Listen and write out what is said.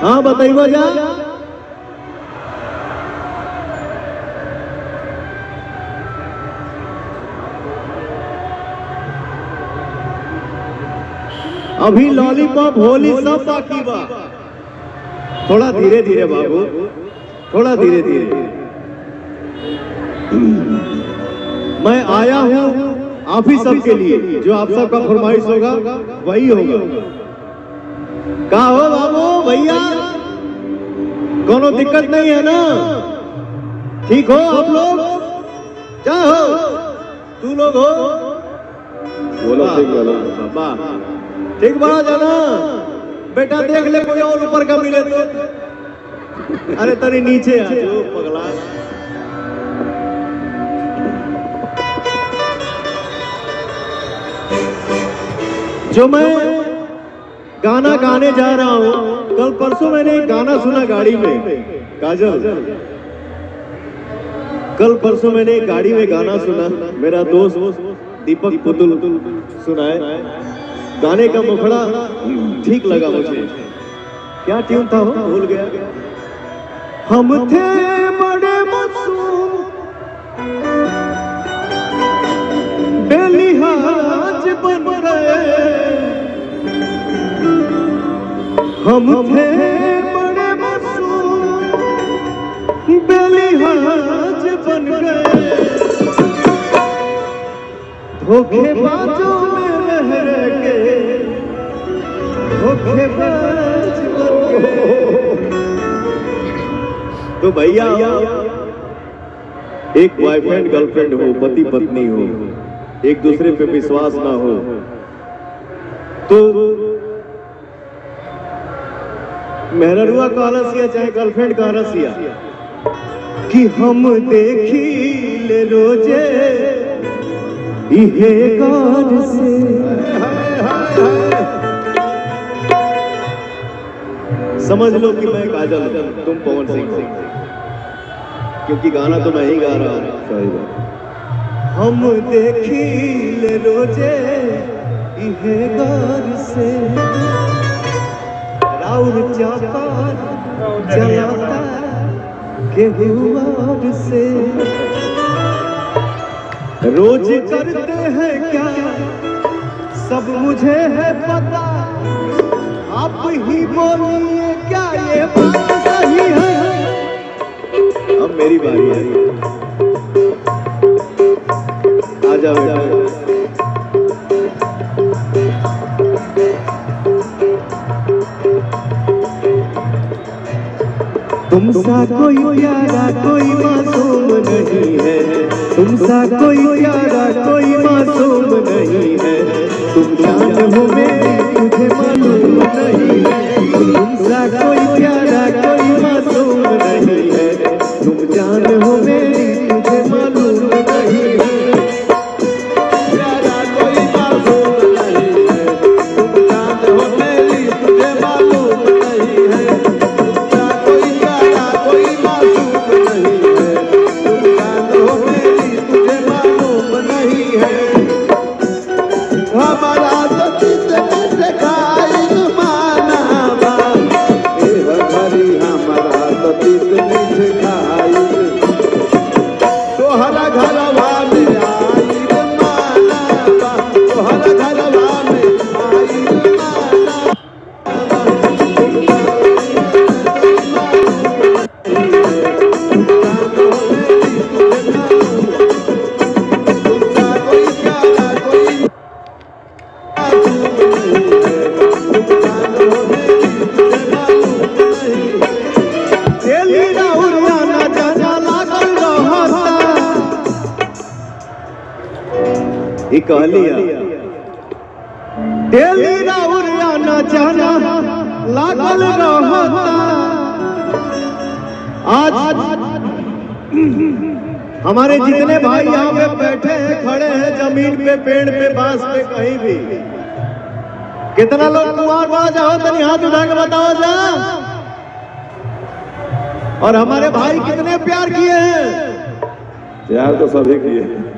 हाँ बताइए जा। अभी लॉलीपॉप होली सब बाकी बा। थोड़ा धीरे धीरे बाबू, थोड़ा धीरे धीरे। मैं आया हूं आप ही सबके लिए, जो आप सबका फरमाइश होगा वही होगा। का हो बाबू भैया, कोनो दिक्कत नहीं है ना? ठीक हो आप लोग? क्या हो तू लोग हो? बोलो ठीक बोलो बाबा, ठीक बड़ा जाना बेटा। देख ले कोई और ऊपर का मिले तो। अरे तरी नीचे आ जो पगला। जो मैं गाना गाने जा रहा हूं, कल परसों मैंने एक गाना सुना गाड़ी में। काजल, कल परसों मैंने एक गाड़ी में गाना सुना, मेरा दोस्त दीपक पुतुल सुनाए। गाने का मुखड़ा ठीक लगा मुझे। क्या ट्यून था वो भूल गया। हम थे बड़े मासूम बेलिहाज बन गए, हम थे बड़े मासूम बेलिहाज बन गए, धोखेबाजों में रह के धोखेबाज बन गए। तो भैया एक बॉयफ्रेंड गर्लफ्रेंड हो, पति पत्नी हो, एक दूसरे पे विश्वास ना हो तो मेहरुआ का रसिया चाहे गर्लफ्रेंड का रसिया कि हम देखी ले रोजे इहे गार से। समझ लो कि मैं काजल हूं, तुम पवन सिंह, क्योंकि गाना तो मैं ही गा रहा हूं। सही बात। हम देखी ले रोजे इहे गार से, राउर चापार चलाता गेहुआर से। रोज करते हैं क्या सब मुझे है पता, आप ही बोलिए क्या ये बात सही है? अब मेरी बारी है, आजा बेटा। तुमसा कोई प्यारा कोई मासूम नहीं है, तुमसा कोई प्यारा कोई मासूम नहीं है, तुम जान हो मेरी तुझे मालूम नहीं है, तुमसा कोई प्यारा कोई मासूम नहीं है, तुम जान हो मेरी तुझे मालूम नहीं है, प्यारा कोई मासूम नहीं है, तुम जान हो मेरी तुझे मालूम नहीं है, तुमसा कोई प्यारा कोई मासूम नहीं है, तुम जान हो मेरी तुझे मालूम नहीं है। हमारा कहलिया डेली राउर आना जाना लागल रहता। आज हमारे जितने भाई यहाँ पे बैठे हैं, खड़े हैं, जमीन पे, पेड़ पे, बांस पे, कहीं भी, कितना लोग कुंवार वहां जाओ तनी हाथ उठा के बताओ जा। और हमारे भाई कितने प्यार किए हैं? प्यार तो सभी किए हैं।